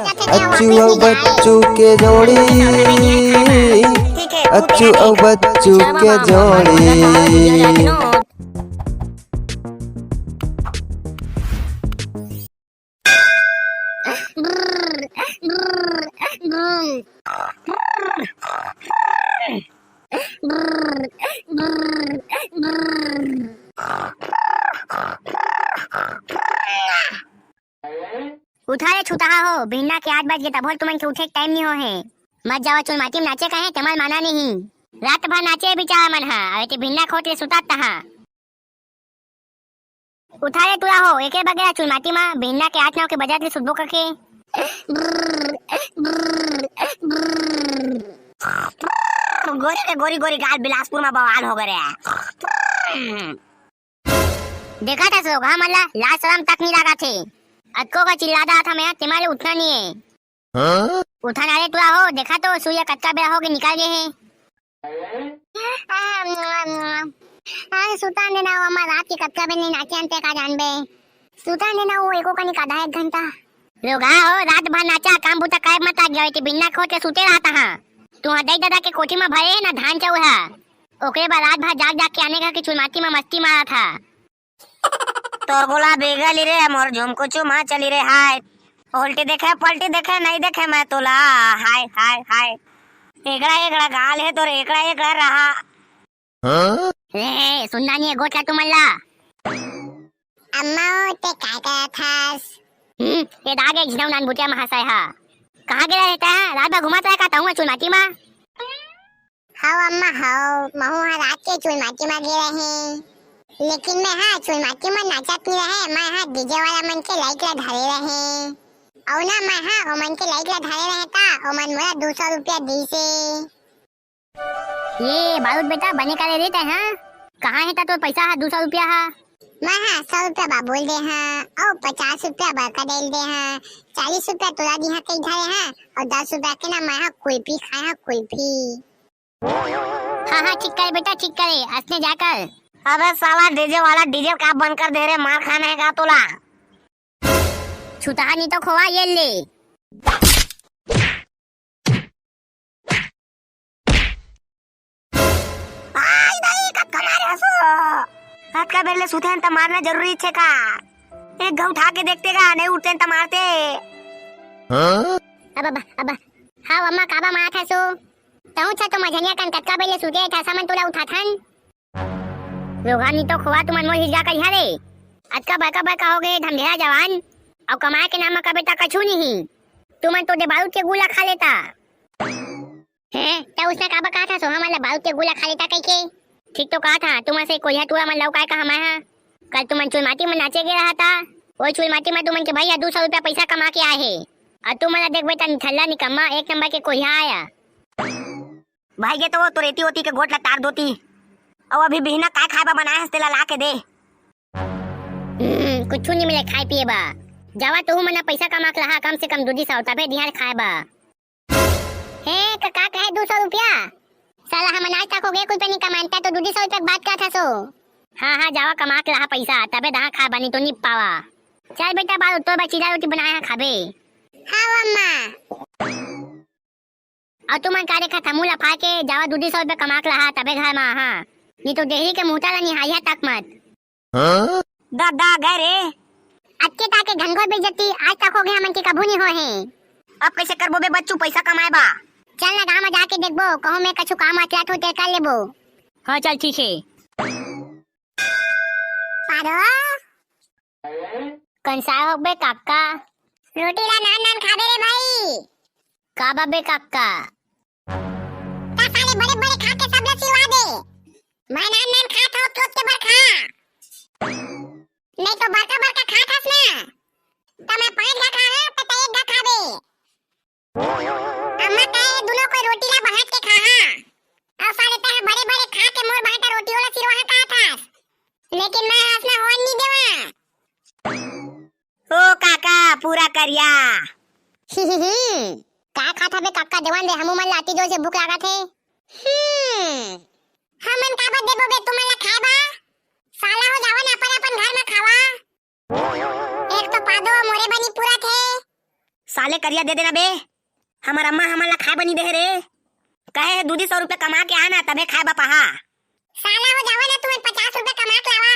अच्छू और बच्चू के जोड़ी, अच्छू और बच्चू के जोड़ी। उठाए छुटा हो बिन्ना के 8 बज गए तब तुमन के उठे टाइम नहीं हो है। मत जाओ चुन माटी में नाचे कहे तमल माना नहीं। रात भर नाचे बेचारा मन हा अरे बिन्ना खोटे सुतात हा। उठाए तुरा हो एके बगैर चुन माटी में बिन्ना के 8-9 के बजाते सुबह करके गोरी गोरी गाल बिलासपुर में बवाल हो गए। देखा था सोगा मल्ला लाज शर्म तक नहीं लगा थे। अक्को का चिल्लाता था मैं तुम्हारे उठना नहीं है। उठा ना रे तुरा हो देखा तो सूर्य कच्चा बेरा हो के निकाल गए हैं। सुतान देना वो हमारा रात की कच्चा बे नहीं नाचे अंते का जान बे। सुतान देना वो एको का निकाला 1 घंटा। लोगा हो रात भर नाचा काम बुता काय मत आ गया बिन्ना खोटे सुते रहता हां। तू हदाई दादा के कोठी में भरे ना धान चौहा। ओकरे बाद रात भर जाग जाग के आने का कि चुलमाती में मस्ती मारा था। तोर गोला बेगली रे मोर झुमको चुमा चली रे हाय। उल्टी देखे पलटी देखे नहीं देखे मैं तोला हाय हाय हाय। एकड़ा गाल है तोर एकड़ा रहा। रे सुनना नहीं है गोटा तुमल्ला। अम्मा ते काय करत हस? ये दागे झिनौ नान बुटिया में हंसाय हा। कहाँ गया रहता है रात भर घुमाता है कहता हूँ चुलमाती में। हाउ अम्मा हाउ महू हा रात के चुलमाती में गे रहे। लेकिन मैं हाँ चुलमाती में नाचत नहीं रहे। मैं हाँ डीजे वाला मन के लाइक ला धारे रहे। और ना मैं हाँ ओ मन के लाइक ला धारे रहे था। ओ मन मोला 200 रुपया दी से। ये बारूद बेटा बने का ले देते हैं। कहाँ है तो पैसा है 200 रुपया है। मैं हाँ 100 रुपया बाबूल दे हाँ और 50 रुपया बड़का डेल दे हाँ 40 रुपया तोला दी हाँ कई धारे हाँ और 10 रुपया के ना मैं हाँ कुल्फी खाए हाँ कुल्फी। हाँ ठीक करे बेटा ठीक करे हंसने जाकर। अबे साला डीजे वाला डीजे का बंद कर दे रे मार खाना है का तोला। छुटा नहीं तो खोवा ये ले। आई नहीं कब मारे हसो। हाथ का बेले सुते हैं तो मारना जरूरी छे का। एक घाव उठा के देखते का नहीं उठते हैं तो मारते। अब हाँ अम्मा काबा मारा था सो ताऊ छा तो मझनिया कन कटका बेले सुते था सामान तोला उठा थन। रोगानी तो खुआ तुमन मोर हिजा कर हरे। अटका बका हो गए धमधेरा जवान और कमाए के नाम का बेटा कछु नहीं। तुमन तो दे बारूद के गोला खा लेता हैं तो उसने काबा कहा था सो हमारा बारूद के गोला खा लेता कह के। ठीक तो कहा था तुम से कोई टूरा मन लौकाए का हमारा। कल तुमन चुलमाटी में नाचे गया था वही चुलमाटी में तुमन के भैया 200 रुपया पैसा कमा के आए है और तुम मला देख बेटा निठल्ला निकम्मा 1 नंबर के कोई आया। भाई ये तो वो रेती होती के गोट ला तार दोती और अभी बिहना काय खाए बा बनाए हस तेला ला के दे। कुछ नहीं मिले खाए पिए बा। जावा तो मना पैसा कमा के रहा कम से कम 200 तबे दिहार खाए बा। हे काका कहे 200 रुपया साला हम आज तक हो गए कुछ नहीं कमाता तो 200 रुपया बात का था सो। हाँ जावा कमा के रहा पैसा तबे दहा खा बनी तो नहीं पावा। चल बेटा बाल तो बचीला रोटी बनाया खाबे। हाँ अम्मा। और तुम का देखा था मुला फा के जावा 200 रुपया कमा के रहा तबे घर में हाँ नहीं तो देहरी के मुहताला निहाया तक मत। दादा गए रे अच्छे ताके घनघोर बेइज्जती आज तक हो गया मन के कभू नहीं हो है। अब कैसे करबो बे बच्चू पैसा कमाए बा। चल ना गांव में जाके देखबो कहूं मैं कछु काम आचलात होते कर लेबो। हाँ चल ठीक है। पारो कंसा हो बे काका रोटी ला नान खाबे रे भाई। का बे काका ता साले बड़े बड़े खा के सब ला सिवा दे। मैं नान खाता हूं तो के बार खा नहीं तो बड़का खा खास ना तो मैं 5 घा खा है तो 1 घा खाबे। अम्मा कहे दोनों कोई रोटी ला बाहर के खा और साले ता बड़े बड़े खा के मोर बाहर रोटी वाला सिरवा का था लेकिन मैं हंसना हो नहीं देवा। ओ काका पूरा करिया। का खाता बे काका देवान दे हमू मन लाती जो से भूख लागत है। हमन का बा देबो बे तुमन ला खाए बा साला हो जावन अपन घर में खावा। एक तो पादो मोरे बनी पूरा थे साले करिया दे देना बे, हमार अम्मा हमारा खाए बनी दे रे। कहे 200 रुपए कमा के आना तबे खाए बा पहा। साला हो जावा ना, तुम्हें 50 रुपए कमा के लावा,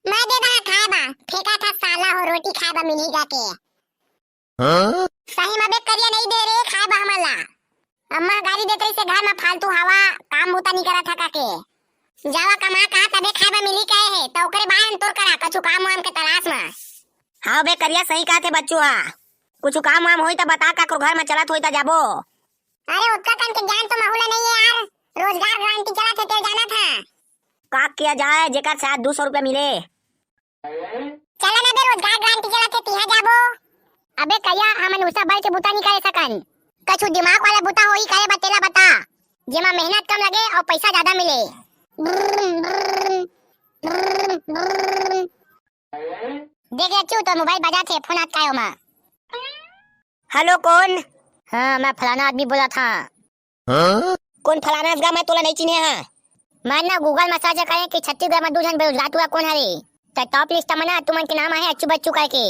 मैं दे दूंगा खाए बा। फेंका था साला हो, रोटी खाए बा मिली जाके। सही में बे करिया नहीं दे रे खाए बा हमारा। अम्मा गाड़ी देते से घर में फालतू हवा काम बूता नहीं करा था काके। जावा कमा कहा तबे खाए बा मिली कहे है, तो ओकरे बाहन तोर करा कछु काम वाम के तलाश में। हाँ बे करिया सही कहा थे बच्चुआ, कुछ काम वाम होई तो बता का घर में चलत होई तो जाबो। अरे उसका कन के ज्ञान तो माहौला नहीं है यार, रोजगार गारंटी चला थे तेरे जाना था। का किया जाए जेकर शायद 200 रुपए मिले। चला ना बे, रोजगार गारंटी चला थे तिहा जाबो। अबे कया हमन उसा बल के बुता नहीं करे सकन, कछु दिमाग वाला बुता होई करे बतेला बता, जेमा मेहनत कम लगे और पैसा ज्यादा मिले। देख रच्चू तो मोबाइल बजा थे, फोन आता है मां। हेलो कौन? हाँ मैं फलाना आदमी बोला था। कौन फलाना गा, मैं तोला नहीं चिन्हे। हाँ मैं ना गूगल में सर्च करे कि छत्तीसगढ़ में 2 जन बेरोजगार हुआ कौन हरे, तो टॉप लिस्ट में ना तुमन के नाम है अच्छू बच्चू करके,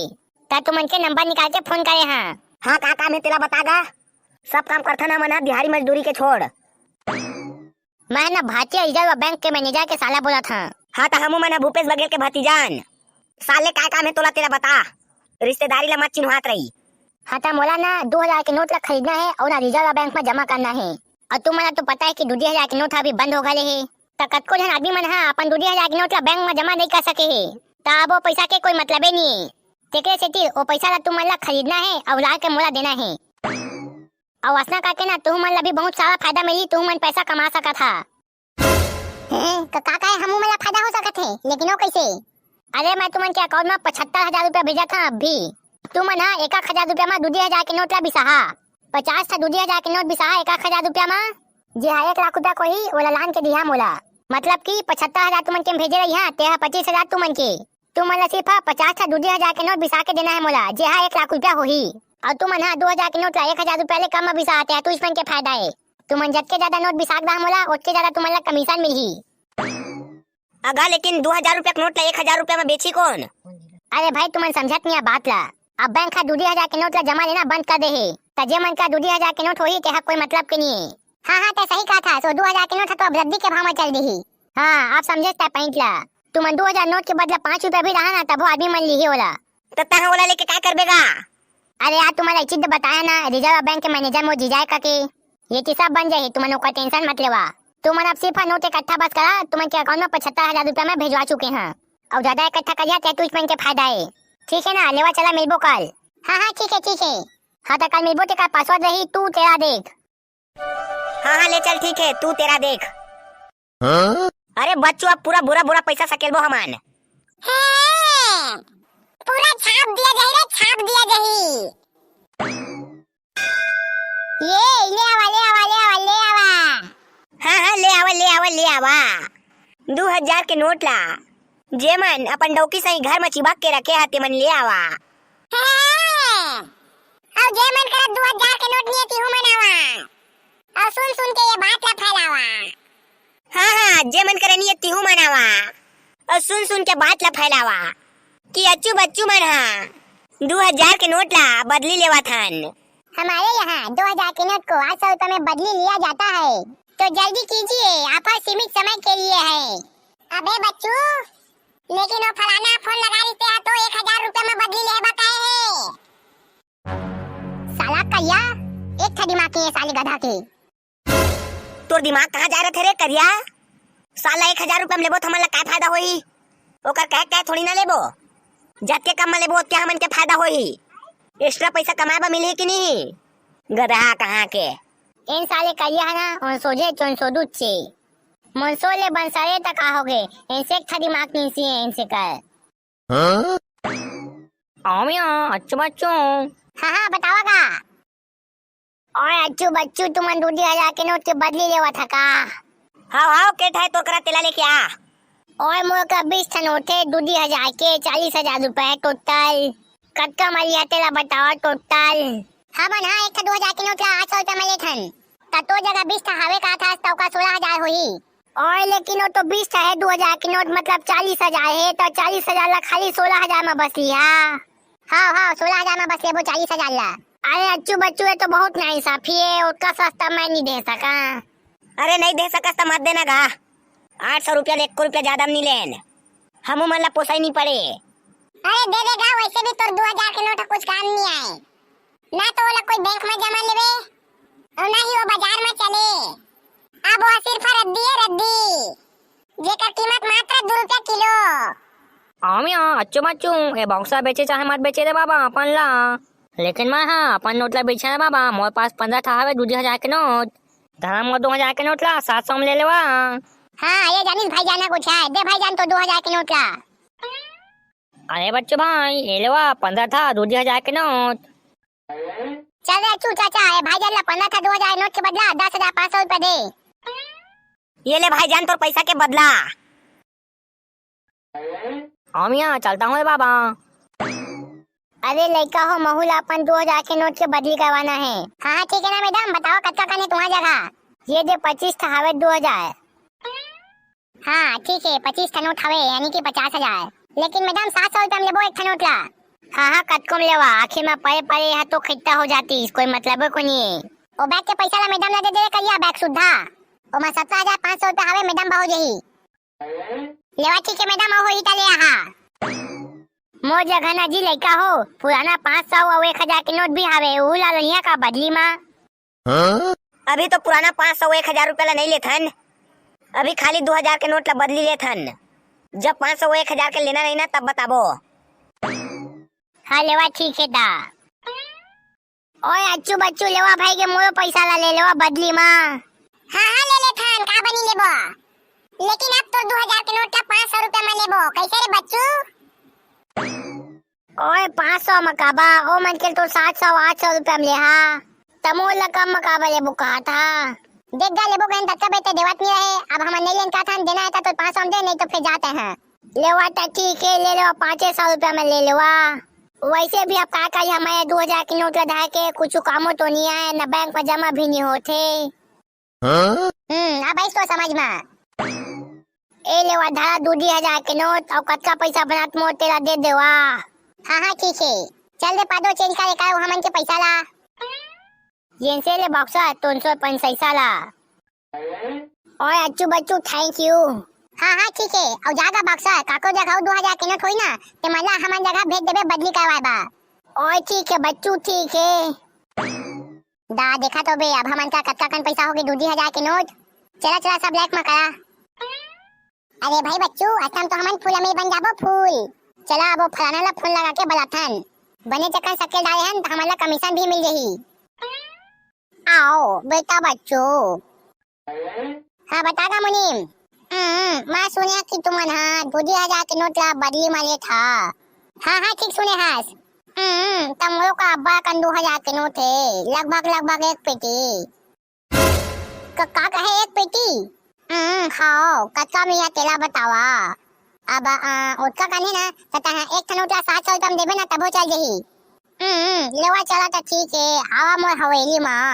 तो तुमन के नंबर निकाल के फोन करे। हाँ हाँ का काम है तेरा बतागा। सब काम करता ना मना दिहाड़ी मजदूरी के छोड़। मैं ना भारतीय रिजर्व बैंक के मैनेजर के साला बोला था। हाँ तो हमू मना भूपेश बघेल के भतीजान। साले का काम है तोला तेरा बता, रिश्तेदारी ला मत चिन्हात रही। हाँ तो मोला ना 2000 के नोट ला खरीदना है और ना रिजर्व बैंक में जमा करना है, और तुम मना तो पता है कि 2000 के नोट अभी बंद हो गए है, तो कतको जन आदमी मन हाँ अपन 2000 के नोट ला बैंक में जमा नहीं कर सके है, तो अब वो पैसा के कोई मतलब ही नहीं है। तेरे सेती वो पैसा ला तुम मन ला खरीदना है और ला के मोला देना है, और वसना करके ना तुम मन ला भी बहुत सारा फायदा मिली, तुम मन पैसा कमा सका था। तो काका है हमू मला फायदा हो सकत है, लेकिन वो कैसे? अरे मैं तुमन के अकाउंट में 75,000 रुपया भेजा था अभी। तुम मन हाँ 1,000 रुपया में 2,000 के नोट ला बिसाहा, 50 था 2,000 के नोट बिसाहा 1,000 रुपया में, जे 1 लाख रुपया को ही वो लान के दिया मोला। मतलब कि 75,000 तुमन के भेजे रही, हाँ तेरा 25,000 तुमन के, तुम मन सिर्फ 50 था 2,000 के नोट बिसा के देना है मोला, जे हाँ 1 लाख रुपया हो ही, और तुम मन हाँ 2,000 के नोट ला 1,000 रुपया ले कम में बिसाते हैं, तो इसमें के फायदा है। तुमन जत के ज्यादा नोट बिसा दा मोला उतके ज्यादा तुमन ला कमीशन मिलही। अगा लेकिन 2,000 रुपया के नोट ला 1,000 रुपया में बेची कौन? अरे भाई तुमन समझत नहीं बात ला, अब बैंक का 2,000 के नोट ला जमा लेना बंद कर दे है, तो जे मन का 2,000 के नोट होही तेहा कोई मतलब के नहीं है। हाँ तो सही कहा था, सो 2,000 के नोट तो अब रद्दी के भाव में चल दी। हाँ आप समझे पॉइंट ला, तुमन 2,000 नोट के बदला 5 रुपया भी रहा ना तब वो आदमी मन ली होला। तो तहा वाला लेके क्या करबेगा? अरे यार तुम्हारा चीज बताया ना, रिजर्व बैंक के मैनेजर मो जीजाए करके, ये चीज सब बन जाए, तुमन का टेंशन मत लेवा। तुमन अब सिर्फ नोट इकट्ठा बस करा, तुमन के अकाउंट में 75,000 रुपया में भेजवा चुके हैं, और ज्यादा इकट्ठा कर जाते तो इसमें के फायदा है। ठीक है ना, लेवा चला मिलबो कल। हाँ ठीक है। हाँ तो कल मिलबो, तेरा पासवर्ड रही तू तेरा देख। हाँ ले चल ठीक है, तू तेरा देख। अरे बच्चों अब पूरा बुरा पैसा सकेलबो हमान। पूरा छाप दिया जाही रे, छाप दिया जाही। ये ले आवा। हाँ ले आवा 2,000 के नोट ला, जेमन अपन डौकी सही घर में चिपक के रखे हाथे मन ले आवा। और जे मन करत 2,000 के नोट नहीं तिहु मनावा, और सुन के ये बात ला फैलावा। हाँ जे मन करे नहीं तिहु मनावा, और सुन के बात ला फैलावा कि अच्छू बच्चू मन हाँ 2,000 के नोट ला बदली लेवा थन। हमारे यहाँ 2,000 के नोट को 800 रुपए में बदली लिया जाता है, तो जल्दी कीजिए, ऑफर सीमित समय के लिए है। अबे बच्चू, लेकिन वो फलाना फोन लगा देते हैं तो 1,000 रुपए में बदली ले बताए है। साला करिया एक था दिमाग के साले गधा के। तोर दिमाग कहाँ जा रहे थे रे करिया? साला 1,000 रुपया में लेबो तो हमला क्या फायदा होई? ओकर कह थोड़ी ना लेबो, जतके कम में लेबो उतके हमन के फायदा होई। एक्स्ट्रा पैसा कमाए बा मिले कि नहीं? गधा कहाँ के इन साले करिया है ना, उन सोझे चोन सोदू चे मनसोले बंसारे तक आओगे, इनसे एक था दिमाग नहीं सी है इनसे कर। आमिया अच्छू बच्चू। हाँ बतावागा। और अच्छू बच्चू तुम 2,000 के नोट के बदली लेवा था का? हाँ के ठाए तोर करा तेला लेके आ। और मोर का 20 था नोट है 2,000 के 40,000 रुपए टोटल। कटका मारिया तेला बतावा टोटल। हाँ मन हाँ, एक था 2,000 के नोट ला 800 रुपए में लेथन, तो जगह 20 था हवे का था तो का 16,000 होई। और लेकिन वो तो 20 है 2,000 के नोट मतलब 40,000 है, तो 40,000 ला खाली 16,000 में बस लिया। हाँ 16,000 में बस लेबो 40,000 ला। अरे अच्छू बच्चू ये तो बहुत नाइंसाफी है, उसका सस्ता मैं नहीं दे सका। अरे नहीं दे सकस तो मत देना गा। 800 रुपया 1 रुपया ज्यादा नहीं लेन, हम मन ला पोसाई नहीं पड़े। अरे दे देगा, वैसे भी तोर 2000 के नोट कुछ काम नहीं आए ना, तो ओला कोई बैंक में जमा लेवे और ना ही वो बाजार में चले। अब वो सिर्फ रद्दी है, रद्दी जेकर कीमत मात्र 2 रुपया किलो। आमिया अच्छो बच्चू ये बॉक्सा बेचे चाहे मत बेचे रे बाबा अपन ला, लेकिन मैं हाँ अपन नोट ला बेचा बाबा। मोर पास 15 था हवे 2000 के नोट, धर्म मोर 2000 के नोट ला 700 में ले लेवा। हाँ ये जानिस भाई जाना कुछ है, दे भाई जान तो 2000 के नोट ला। अरे बच्चों भाई ये लेवा 15 था 2000 के नोट। चल रे अच्छू चाचा, ये भाई जान ला 15 था 2000 नोट के बदला 10,500 रुपया दे। ये ले भाई जान तोर पैसा के बदला। आमिया चलता हूँ बाबा। अरे लड़का हो महूल अपन 2000 के नोट के बदली करवाना है। हाँ हाँ ठीक है ना मैडम, बताओ कच्चा कने तुम्हारी जगह। ये दे 25 था हवे 2000। हाँ ठीक है 25 का नोट हवे यानी कि 50,000। लेकिन मैडम 700 रुपया में लेबो एक नोट ला। हाँ हाँ कतकम लेवा, आखिर में पड़े पड़े है तो खिट्टा हो जाती, कोई मतलब को नहीं है। ओ बैग के पैसा ला मैडम ला दे दे करिया बैग सुधा। ओ मैं 17,500 रुपया हवे मैडम बाहु जही। लेवा ठीक है मैडम, हो ही ता ले आहा। मोर जगह ना जी लड़का हो, पुराना 500 और 1000 के नोट भी हवे, ऊ ला लिया का बदली में। अभी तो पुराना 500 1000 रुपया ला नहीं लेथन, अभी खाली 2000 के नोट ला बदली लेथन। जब 500 1000 के लेना नहीं ना तब बताबो। हाँ लेवा ठीक है दा। ओए अच्छू बच्चू लेवा भाई के मोर पैसा ला ले लेवा बदली में। हाँ हाँ ले ले थान का बनी लेबो, लेकिन अब तो 2000 के नोट ला 500 रुपया में लेबो। कैसे रे बच्चू? ओए 500 मकाबा, ओ मन के तो 700 800 रुपया में ले हा, तमो ला कम मकाबा ले बुका था। देख गा लेबो गन तक बेटे देवत नहीं रहे, अब हम नहीं लेन का था देना है तो 500 दे, नहीं तो फिर जाते हैं। लेवा तो ठीक है ले लो 500 रुपया में ले लेवा। वैसे भी अब का हमारे 2000 के नोट लगा के कुछ कामो तो नहीं आए, न बैंक में जमा भी नहीं होते। अब इसको समझ में। ए लेवा धारा 2000 के नोट और कच्चा पैसा बनात मोर तेरा दे देवा। हाँ हाँ ठीक है, चल दे पादो चेंज करे का हमन के पैसा ला। ये से ले बॉक्सा 365 ला। ओए अच्छू बच्चू थैंक यू। हाँ हाँ ठीक है, और जागा बक्सा काको जगह 2000 के नोट होई ना ते मला हमन जगह भेज देबे बदली करवाए बा। ओए ठीक है बच्चू ठीक है। दा देखा तो बे, अब हमन का कच्चा कन पैसा होगी 2000 के नोट। चला चला सब ब्लैक में करा। अरे भाई बच्चू असम तो हमन फूल में बन जाबो फूल। चला अब वो फलाना ला फूल लगा के बलाथन बने चक्कर सके डाले हन तो हमन ला कमीशन भी मिल जही। आओ बेटा बच्चू। हाँ बतागा मुनीम। मैं सुने कि तुमन हाँ 2000 के नोट ला बदली माले था। हाँ हाँ ठीक सुने हास। तुम लोग का अब्बा कन 2000 के नोट है, लगभग 1 पेटी। का कहे 1 पेटी? खाओ कच्चा में या तेला बतावा। अब उसका कने ना कहता है एक नोट ला 700 रुपया में देबे ना तबो चल जही। लेवा चला तो ठीक है, आवा मोर हवेली माँ।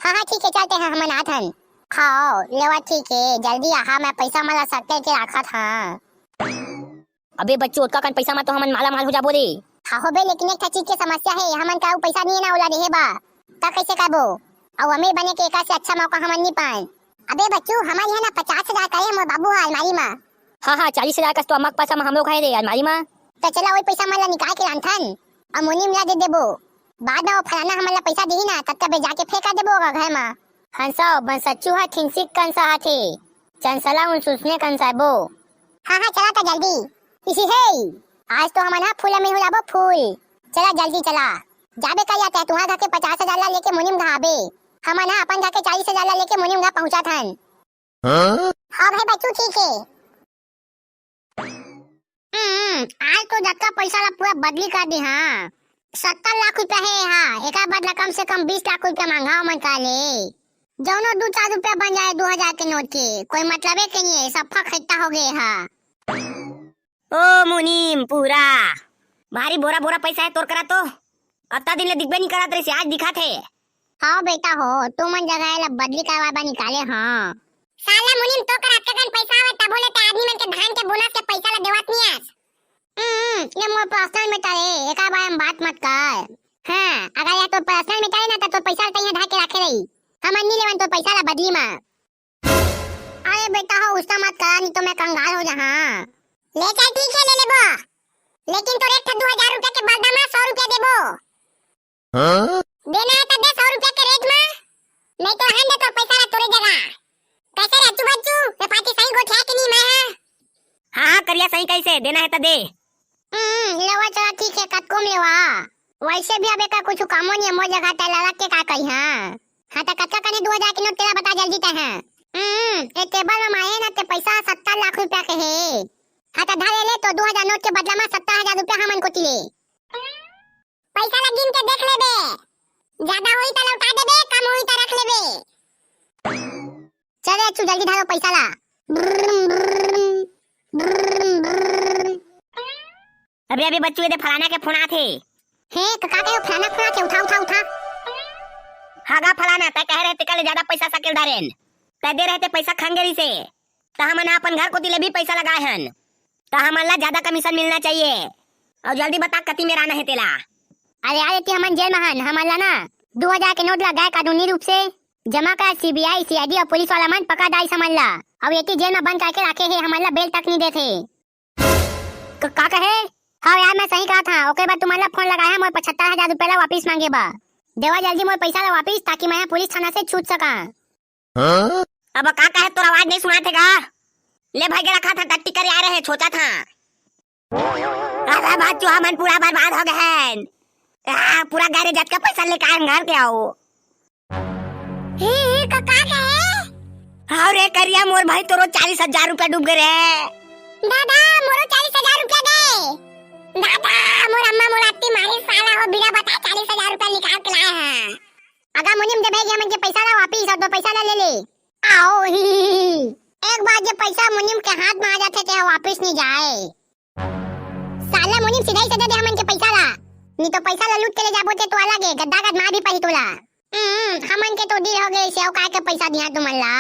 हाँ हाँ ठीक है चलते हैं हम नाथन। खाओ लेवा ठीक है, जल्दी आहा, मैं पैसा मला सकते के रखा था। अबे बच्चों उसका कन पैसा में तो हमन माला माल हो जाबो रे। हाँ हो बे, लेकिन एक चीज की समस्या है, हमन का पैसा नहीं है ना ओला देहे बा ता कैसे करबो? और अमीर बने के एक से अच्छा मौका हमन नहीं पाए। अबे बच्चू हमारी है ना 50,000 का है मोर बाबू है अलमारी में। हाँ हाँ 40,000 का तो अम्मा के पैसा में हम लोग है रे अलमारी में। तो चला वही पैसा मला निकाल के लानथन और मुनीम ला दे देबो। बाद में वो फलाना हमन ला पैसा देही ना तब तब जाके फेंका देबो घर में। हंसा बन सच्चू हा थिंसिक कंसा हाथे चंसला उन सुसने कंसाबो। हाँ हाँ चला तो जल्दी। इसी है आज तो हमन फूल में हो जाबो फूल। चला जल्दी चला, जाबे का जाते तुम्हारा घर के 50,000 ला लेके मुनीम घाबे, हमन अपन घर के 40,000 ला लेके मुनीम घा पहुंचा थन। हाँ भाई बच्चू ठीक है। आज तो जत्ता पैसा ला पूरा बदली कर दी। हाँ 70 लाख रुपया है। हाँ एक बदला कम से कम 20 लाख रुपया मांगा मन का ले, जौनो 2-4 रुपया बन जाए 2000 के नोट के, कोई मतलब है कि नहीं, सब खट्टा हो गए। हाँ ओ मुनीम पूरा भारी बोरा बोरा पैसा है तोर करा तो अत्ता दिन ले दिखबे नहीं करत रे, आज दिखा थे। हाँ बेटा हो तुम मन जगह ला बदली करवा बा निकाले। हाँ साला मुनीम तो कर अक्का कन पैसा आवे तब बोले ते आदमी मन के धान के बोनस के पैसा ला देवत नहीं आस। ये मोर पर्सनल में तारे एका बार हम बात मत कर। हाँ अगर यह तो पर्सनल में करे ना तो पैसा तैयार ढाके रखे रही हम नहीं लेवन तो पैसा ला बदली में। अरे बेटा हो उसका मत करा नहीं तो मैं कंगाल हो जहाँ। ले चल ठीक है ले लेबो, लेकिन तो रेट 2000 रुपया के बदला में 100 रुपया देबो। देना है तो दे 100 रुपया के रेट में, नहीं तो हंडे तो पैसा ला तोरे जगह। कैसे रच्चू बच्चू ये पार्टी सही गोठिया कि नहीं मैं? हाँ करिया सही कैसे देना है तो दे। लेवा चला ठीक है कतको में वा वैसे भी अबे का कुछ कामो नहीं मोर जगह तेला रख के का कही। हाँ तो कच्चा कने 2000 के नोट तेरा बता जल्दी ते हैं। ए टेबल में आए ना ते पैसा 70 लाख रुपया के है। हाँ तो धारे ले तो 2000 नोट के बदला में 70,000 रुपया हमन को तिले। पैसा ला गिन के देख लेबे, ज्यादा होई तो लौटा देबे, कम होई तो रख लेबे। चले अच्छू जल्दी धारो पैसा ला। अभी अभी बच्चू दे फलाना के फोन आथे। हे कका के फलाना फलाना के उठा उठा उठा। हागा फलाना तय कह रहे थे कल ज्यादा पैसा सकेल दारेन तय दे रहे थे पैसा खंगेरी से तो हमन अपन घर को तिले भी पैसा लगाए हन तो हमन ला ज्यादा कमीशन मिलना चाहिए और जल्दी बता कति में रहना है तेला। अरे अरे ती हमन जेल में हन हमन ला ना 2000 के नोट लगाए कानूनी रूप से जमा कर सीबीआई सीआईडी और पुलिस वाला मन पकड़ दाई समझ ला अब ये जेल में बंद करके रखे है हमन ला बेल तक नहीं देते। का कहे हाँ यार मैं सही कहा था। ओके बाद तुम्हारा फोन लगाया मोर 75,000 रुपया ला वापिस मांगे बा देवा जल्दी मोर पैसा ला वापिस ताकि मैं पुलिस थाना से छूट सका। अब का कहे तोर आवाज नहीं सुना थे का ले भाई के रखा था टट्टी करे आ रहे छोटा था। अरे बच्चू हमन पूरा बर्बाद हो गए हैं पूरा गाड़ी जट का पैसा लेकर हम घर के आओ। हे कका कहे हाँ रे करिया मोर भाई तोरो 40,000 रुपया डूब गए रे। दादा मोरो 40,000 रुपया दे। दादा मोर अम्मा मोर आत्ती मारी साला हो बिना बता 40,000 रुपया निकाल के लाए हैं। अगर मुनिम दे भेज हमन के पैसा ला वापिस और तो पैसा ला ले ले आओ एक बार जब पैसा मुनिम के हाथ में आ जाते तो वापिस नहीं जाए। साला मुनिम सीधा ही से दे दे हमन के पैसा ला नहीं तो पैसा ला लूट के ले जाबो ते तो अलग है गद्दा गद मार भी पड़ी तोला। हमन के तो डील हो गए सेव काय के पैसा दिया तुमन ला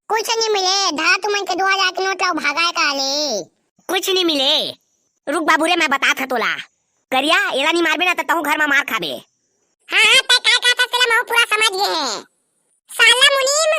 कुछ नहीं मिले धरा तुमन के 2000 के नोट ला भागाए का ले कुछ नहीं मिले। रुक बाबू रे मैं बता था तोला करिया एला नहीं मारबे ना तो तहु घर में मार खाबे। हाँ तय काय का था तेरा मैं पूरा समझ गए हैं। साला मुनीम